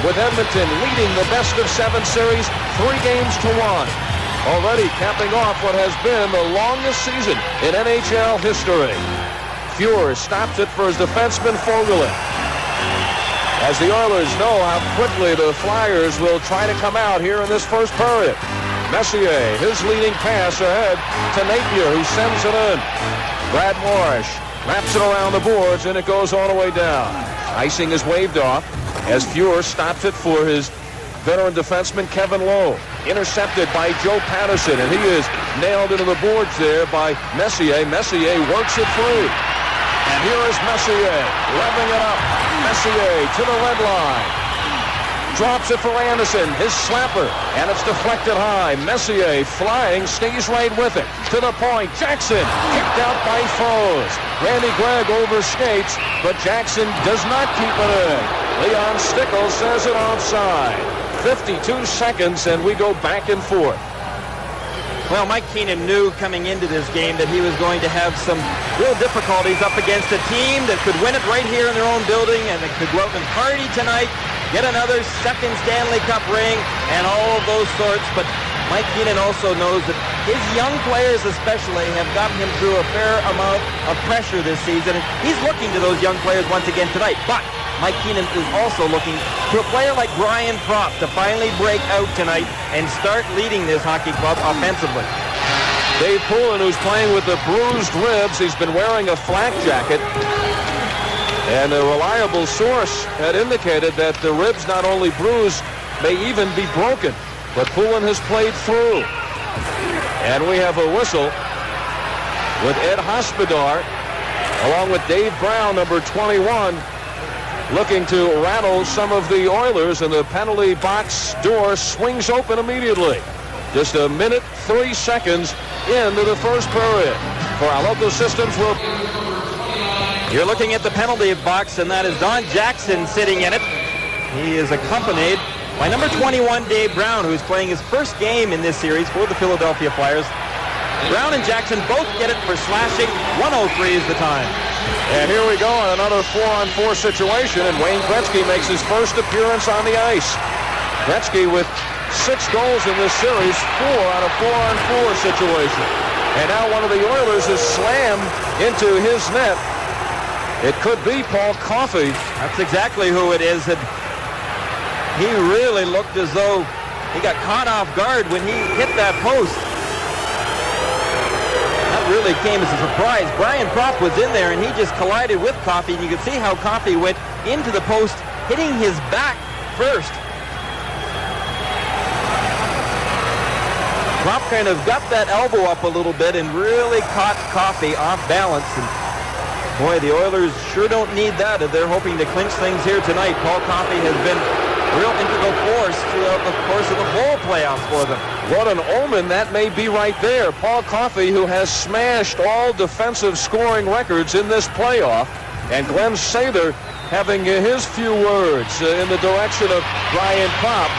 with Edmonton leading the best-of-7 series 3-1. Already capping off what has been the longest season in NHL history. Froese stops it for his defenseman Fogelin. As the Oilers know how quickly the Flyers will try to come out here in this first period. Messier, his leading pass ahead to Napier, who sends it in. Brad Morris wraps it around the boards, and it goes all the way down. Icing is waved off as Froese stops it for his veteran defenseman Kevin Lowe. Intercepted by Joe Patterson, and he is nailed into the boards there by Messier. Messier works it through. And here is Messier, revving it up. Messier to the red line. Drops it for Anderson, his slapper, and it's deflected high. Messier flying, stays right with it. To the point, Jackson, kicked out by Froese. Randy Gregg overskates, but Jackson does not keep it in. Leon Stickles says it offside. 52 seconds, and we go back and forth. Well, Mike Keenan knew coming into this game that he was going to have some real difficulties up against a team that could win it right here in their own building and that could go out and party tonight, get another second Stanley Cup ring, and all of those sorts. But Mike Keenan also knows that his young players especially have gotten him through a fair amount of pressure this season. And he's looking to those young players once again tonight. But Mike Keenan is also looking to a player like Brian Propp to finally break out tonight and start leading this hockey club offensively. Dave Poulin, who's playing with the bruised ribs, he's been wearing a flak jacket. And a reliable source had indicated that the ribs not only bruised, may even be broken. But Poulin has played through. And we have a whistle with Ed Hospodar, along with Dave Brown, number 21, looking to rattle some of the Oilers, and the penalty box door swings open immediately. Just a minute, 3 seconds into the first period. For our local systems, you're looking at the penalty box, and that is Don Jackson sitting in it. He is accompanied by number 21, Dave Brown, who's playing his first game in this series for the Philadelphia Flyers. Brown and Jackson both get it for slashing. 1:03 is the time. And here we go on another 4-on-4 situation, and Wayne Gretzky makes his first appearance on the ice. Gretzky with 6 goals in this series, 4 on a 4-on-4 situation. And now one of the Oilers is slammed into his net. It could be Paul Coffey. That's exactly who it is. And he really looked as though he got caught off guard when he hit that post. Really came as a surprise. Brian Propp was in there, and he just collided with Coffey, and you can see how Coffey went into the post, hitting his back first. Propp kind of got that elbow up a little bit and really caught Coffey off balance. And boy, the Oilers sure don't need that if they're hoping to clinch things here tonight. Paul Coffey has been a real integral force throughout the course of the whole playoffs for them. What an omen that may be right there. Paul Coffey, who has smashed all defensive scoring records in this playoff, and Glenn Sather having his few words in the direction of Brian Propp.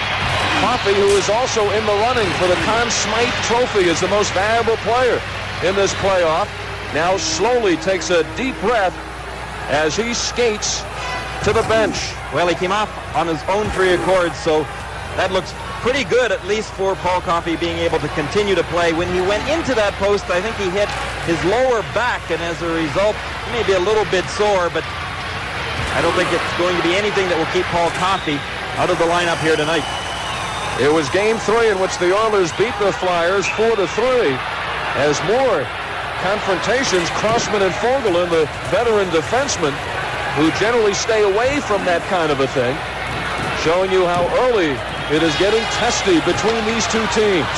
Coffey, who is also in the running for the Conn Smythe Trophy, is the most valuable player in this playoff. Now slowly takes a deep breath as he skates to the bench. Well, he came off on his own 3 accords, so that looks pretty good, at least for Paul Coffey being able to continue to play. When he went into that post, I think he hit his lower back, and as a result, he may be a little bit sore, but I don't think it's going to be anything that will keep Paul Coffey out of the lineup here tonight. It was Game 3 in which the Oilers beat the Flyers 4-3. As more confrontations, Crossman and Fogelin, the veteran defenseman, who generally stay away from that kind of a thing, showing you how early it is getting testy between these two teams.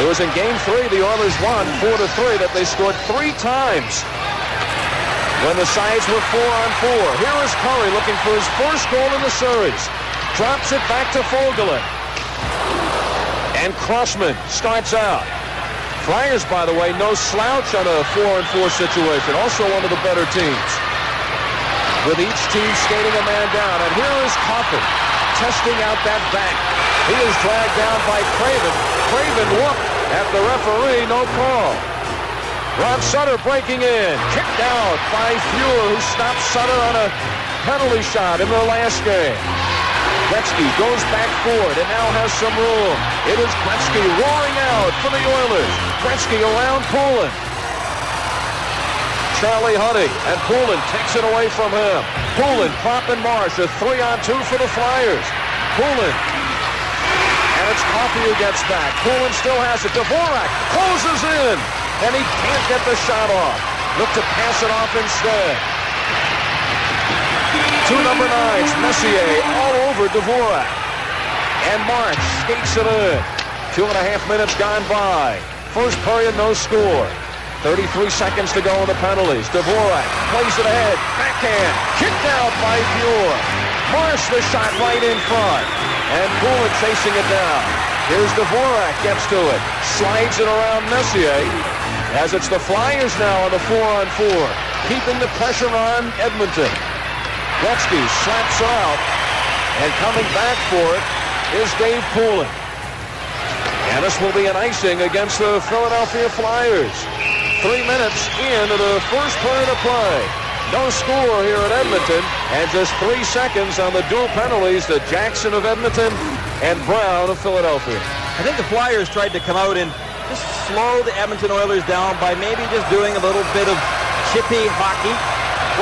It was in Game 3 the Oilers won 4-3 that they scored 3 times when the sides were 4-on-4. Here is Kurri looking for his first goal in the series. Drops it back to Fogelin. And Crossman starts out. Flyers, by the way, no slouch on a 4-on-4 situation. Also one of the better teams, with each team skating a man down. And here is Coffey testing out that back. He is dragged down by Craven. Craven looked at the referee, no call. Ron Sutter breaking in. Kicked out by Froese, who stopped Sutter on a penalty shot in the last game. Gretzky goes back forward and now has some room. It is Gretzky roaring out for the Oilers. Gretzky around Poulin. Charlie Huddy, and Poulin takes it away from him. Poulin, Propp, and Marsh, a 3-on-2 for the Flyers. Poulin, and it's Coffey who gets back. Poulin still has it. Dvorak closes in, and he can't get the shot off. Look to pass it off instead. Two number 9s, Messier all over Dvorak. And March skates it in. 2.5 minutes gone by. First period, no score. 33 seconds to go in the penalties. Dvorak plays it ahead. Backhand. Kicked out by Fuhr. Marsh the shot right in front. And Poulin chasing it down. Here's Dvorak. Gets to it. Slides it around Messier. As it's the Flyers now on the 4-on-4. Keeping the pressure on Edmonton. Gretzky slaps her out. And coming back for it is Dave Poulin. And this will be an icing against the Philadelphia Flyers. 3 minutes into the first period of play. No score here at Edmonton, and just 3 seconds on the dual penalties to Jackson of Edmonton and Brown of Philadelphia. I think the Flyers tried to come out and just slow the Edmonton Oilers down by maybe just doing a little bit of chippy hockey,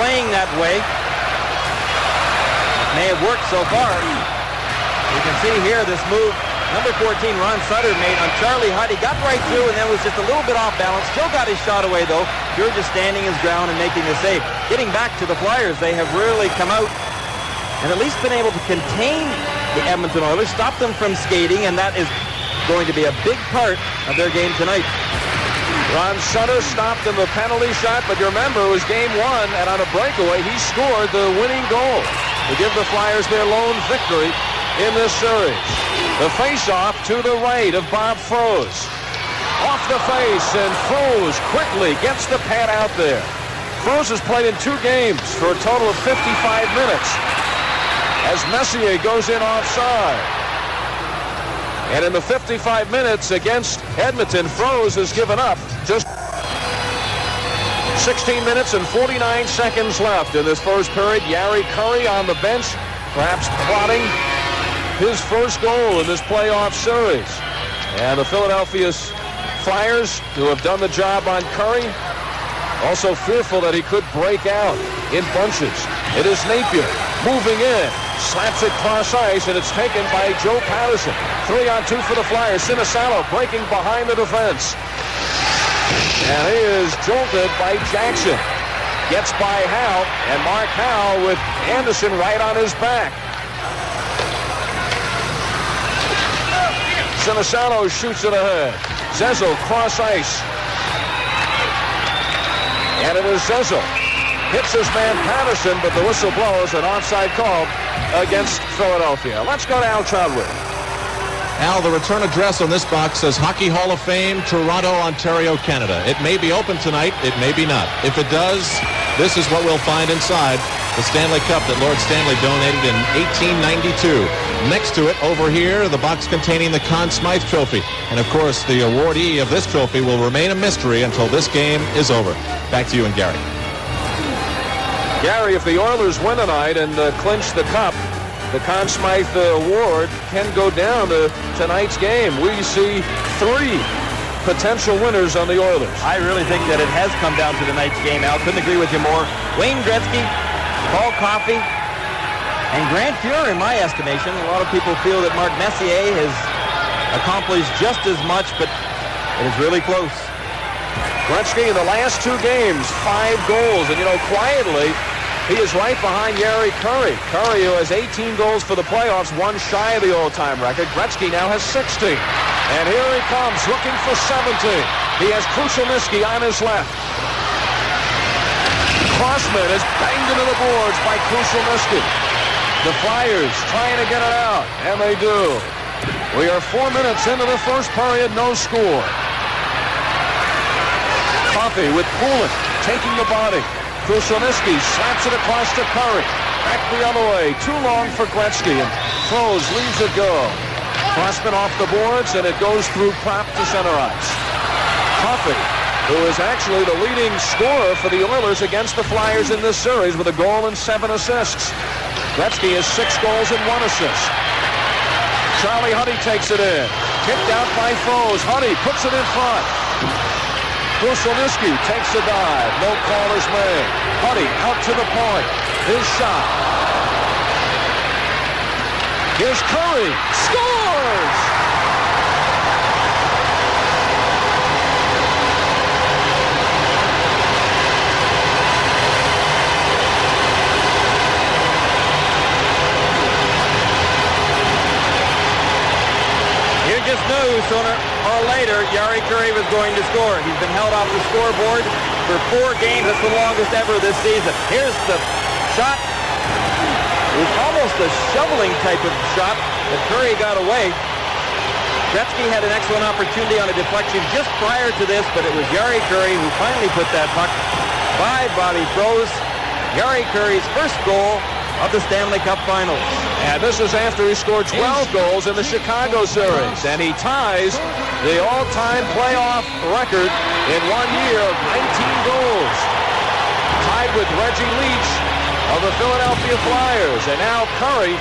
playing that way. It may have worked so far. You can see here this move. Number 14, Ron Sutter, made on Charlie Huddy. Got right through and then was just a little bit off balance. Still got his shot away, though. You're just standing his ground and making the save. Getting back to the Flyers, they have really come out and at least been able to contain the Edmonton Oilers, stop them from skating, and that is going to be a big part of their game tonight. Ron Sutter stopped in the penalty shot, but you remember it was game 1, and on a breakaway, he scored the winning goal to give the Flyers their lone victory in this series. The face-off to the right of Bob Froese. Off the face, and Froese quickly gets the pad out there. Froese has played in 2 games for a total of 55 minutes as Messier goes in offside. And in the 55 minutes against Edmonton, Froese has given up just 16 minutes and 49 seconds left in this first period. Jari Kurri on the bench, perhaps plotting his first goal in this playoff series. And the Philadelphia Flyers, who have done the job on Kurri, also fearful that he could break out in bunches. It is Napier moving in, slaps it cross ice, and it's taken by Joe Patterson. 3-on-2 for the Flyers. Sinisalo breaking behind the defense. And he is jolted by Jackson. Gets by Howe, and Mark Howe with Anderson right on his back. Sinisalo shoots it ahead. Zezel cross ice. And it is Zezel. Hits his man Patterson, but the whistle blows an offside call against Philadelphia. Let's go to Al Chadwick. Al, the return address on this box says Hockey Hall of Fame, Toronto, Ontario, Canada. It may be open tonight, it may be not. If it does, this is what we'll find inside the Stanley Cup that Lord Stanley donated in 1892. Next to it, over here, the box containing the Conn Smythe Trophy. And of course, the awardee of this trophy will remain a mystery until this game is over. Back to you and Gary. Gary, if the Oilers win tonight and clinch the cup, the Conn Smythe Award can go down to tonight's game. We see 3 potential winners on the Oilers. I really think that it has come down to tonight's game, Al. Couldn't agree with you more. Wayne Gretzky, Paul Coffey, and Grant Fuhr, in my estimation. A lot of people feel that Mark Messier has accomplished just as much, but it is really close. Gretzky in the last 2 games, 5 goals. And, you know, quietly, he is right behind Jari Kurri. Kurri, who has 18 goals for the playoffs, 1 shy of the all-time record. Gretzky now has 16. And here he comes, looking for 17. He has Krushelnyski on his left. Crossman is banged into the boards by Krushelnyski. The Flyers trying to get it out, and they do. We are 4 minutes into the first period, no score. Coffey with Poulin taking the body. Krushelnyski slaps it across to Kurri. Back the other way. Too long for Gretzky, and Froese leaves it go. Crossman off the boards, and it goes through Propp to center ice. Coffey, who is actually the leading scorer for the Oilers against the Flyers in this series with a goal and 7 assists. Gretzky has 6 goals and 1 assist. Charlie Huddy takes it in. Kicked out by Froese. Huddy puts it in front. Brusselniski takes a dive. No call is made. Huddy out to the point. His shot. Here's Kurri. Scores! You just knew sooner or later Jari Kurri was going to score. He's been held off the scoreboard for 4 games. That's the longest ever this season. Here's the shot. It was almost a shoveling type of shot that Kurri got away. Gretzky had an excellent opportunity on a deflection just prior to this, but it was Jari Kurri who finally put that puck by Bob Froese. Jari Kurri's first goal of the Stanley Cup Finals. And this is after he scored 12 goals in the Chicago series. And he ties the all-time playoff record in 1 year of 19 goals. Tied with Reggie Leach of the Philadelphia Flyers. And now Kurri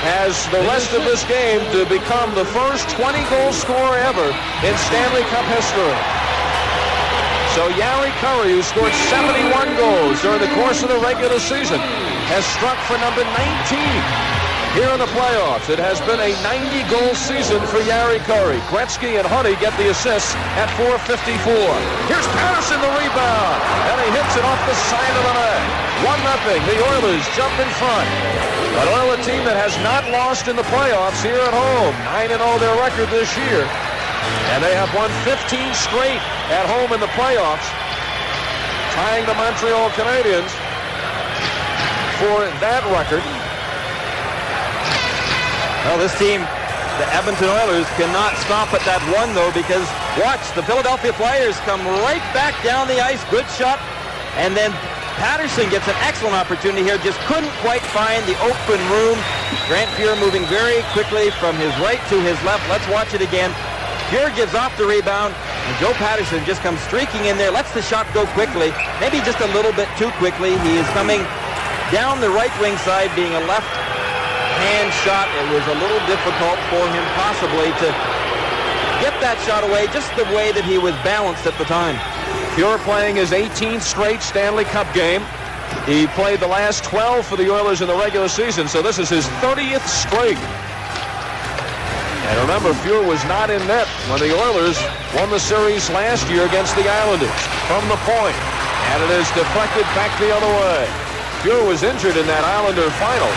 has the rest of this game to become the first 20-goal scorer ever in Stanley Cup history. So Jari Kurri, who scored 71 goals during the course of the regular season, has struck for number 19 here in the playoffs. It has been a 90-goal season for Jari Kurri. Gretzky and Huddy get the assists at 4:54. Here's Patterson, the rebound, and he hits it off the side of the net. 1-0. The Oilers jump in front. An Oilers team that has not lost in the playoffs here at home. 9-0 their record this year. And they have won 15 straight at home in the playoffs, tying the Montreal Canadiens for that record. Well, this team, the Edmonton Oilers, cannot stop at that one, though, because watch, the Philadelphia Flyers come right back down the ice. Good shot. And then Patterson gets an excellent opportunity here. Just couldn't quite find the open room. Grant Fuhr moving very quickly from his right to his left. Let's watch it again. Fuhr gives off the rebound, and Joe Patterson just comes streaking in there, lets the shot go quickly, maybe just a little bit too quickly. He is coming down the right wing side, being a left-hand shot. It was a little difficult for him possibly to get that shot away, just the way that he was balanced at the time. Fuhr playing his 18th straight Stanley Cup game. He played the last 12 for the Oilers in the regular season, so this is his 30th straight. And remember, Fuhr was not in net when the Oilers won the series last year against the Islanders from the point. And it is deflected back the other way. Fuhr was injured in that Islander final.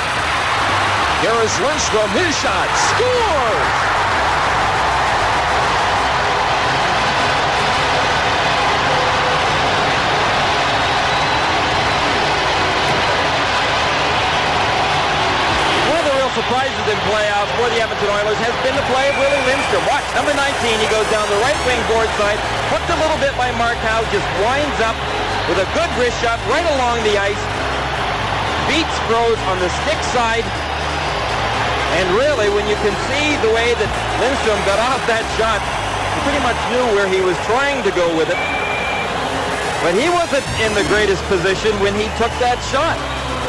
Here is Lindstrom, his shot, scores! Surprises in playoffs for the Edmonton Oilers has been the play of Willie Lindstrom. Watch, number 19, he goes down the right wing board side, hooked a little bit by Mark Howe, just winds up with a good wrist shot right along the ice, beats Froese on the stick side, and really, when you can see the way that Lindstrom got off that shot, he pretty much knew where he was trying to go with it, but he wasn't in the greatest position when he took that shot.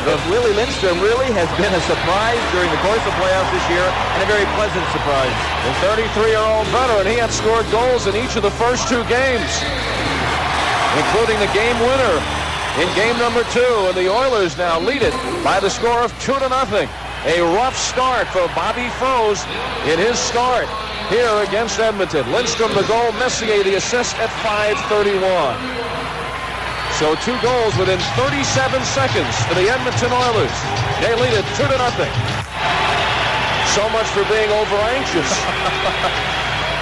But Willie Lindstrom really has been a surprise during the course of playoffs this year, and a very pleasant surprise. The 33-year-old veteran, he had scored goals in each of the first 2 games, including the game winner in game number 2. And the Oilers now lead it by the score of 2-0. A rough start for Bob Froese in his start here against Edmonton. Lindstrom the goal, Messier the assist at 5:31. So 2 goals within 37 seconds for the Edmonton Oilers. They lead it 2-0. So much for being over-anxious.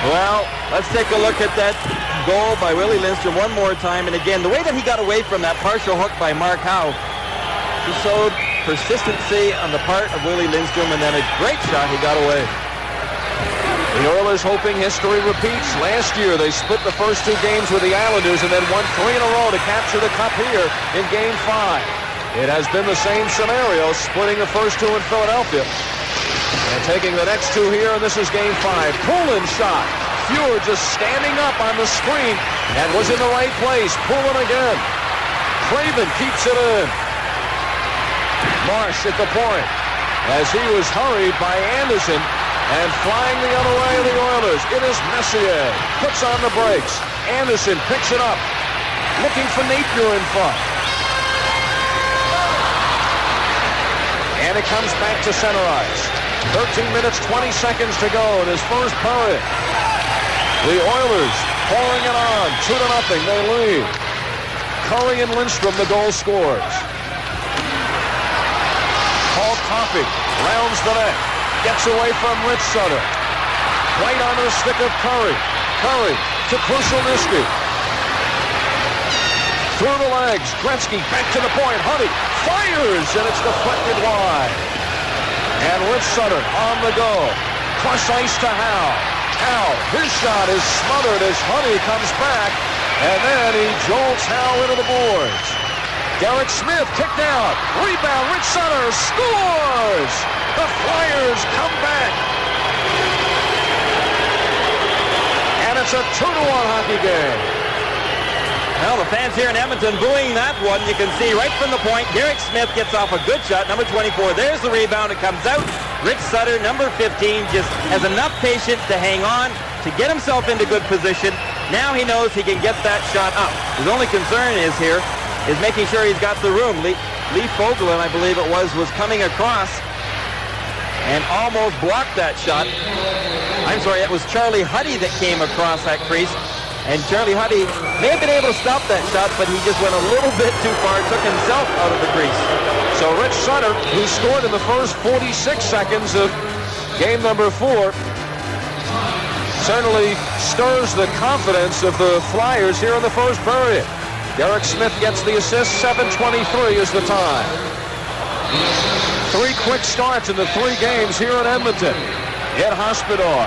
Well, let's take a look at that goal by Willie Lindstrom one more time. And again, the way that he got away from that partial hook by Mark Howe, he showed persistency on the part of Willie Lindstrom, and then a great shot he got away. The Oilers hoping history repeats. Last year, they split the first 2 games with the Islanders and then won 3 in a row to capture the Cup here in Game 5. It has been the same scenario, splitting the first 2 in Philadelphia and taking the next 2 here, and this is Game 5. Poulin shot. Fuhr just standing up on the screen and was in the right place. Poulin again. Craven keeps it in. Marsh at the point as he was hurried by Anderson, and flying the other way of the Oilers, it is Messier. Puts on the brakes. Anderson picks it up, looking for Napier in front. And it comes back to center ice. 13 minutes, 20 seconds to go in his first period. The Oilers pouring it on, 2-0, they lead. Kurri and Lindstrom, the goal scorers. Coffey rounds the net, gets away from Rich Sutter. Right onto the stick of Kurri. Kurri to Krushelnyski. Through the legs, Gretzky back to the point. Honey fires, and it's deflected wide. And Rich Sutter on the go. Crush ice to Howe. Howe, his shot is smothered as Honey comes back, and then he jolts Howe into the boards. Derek Smith kicked out. Rebound, Rich Sutter scores! The Flyers come back. And it's a 2-1 hockey game. Well, the fans here in Edmonton booing that one. You can see right from the point, Derek Smith gets off a good shot, number 24. There's the rebound. It comes out. Rich Sutter, number 15, just has enough patience to hang on, to get himself into good position. Now he knows he can get that shot up. His only concern is making sure he's got the room. Lee Fogelin, I believe it was coming across and almost blocked that shot. I'm sorry, it was Charlie Huddy that came across that crease. And Charlie Huddy may have been able to stop that shot, but he just went a little bit too far, took himself out of the crease. So Rich Sutter, who scored in the first 46 seconds of game number 4, certainly stirs the confidence of the Flyers here in the first period. Derek Smith gets the assist. 7:23 is the time. 3 quick starts in the 3 games here in Edmonton. Ed Hospodar.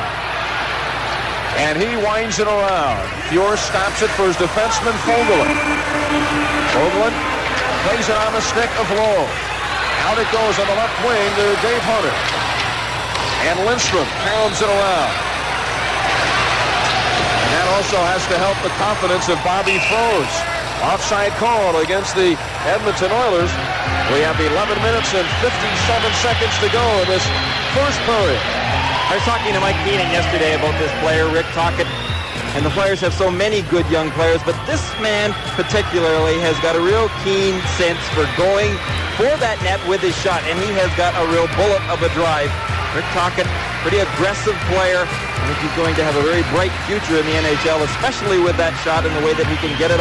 And he winds it around. Fuhr stops it for his defenseman, Fogelin. Fogelin plays it on the stick of Lowe. Out it goes on the left wing to Dave Hunter. And Lindstrom pounds it around. And that also has to help the confidence of Bob Froese. Offside call against the Edmonton Oilers. We have 11 minutes and 57 seconds to go in this first period. I was talking to Mike Keenan yesterday about this player, Rick Tocchet, and the Flyers have so many good young players, but this man particularly has got a real keen sense for going for that net with his shot, and he has got a real bullet of a drive. Rick Tocchet, pretty aggressive player. I think he's going to have a very bright future in the NHL, especially with that shot and the way that he can get it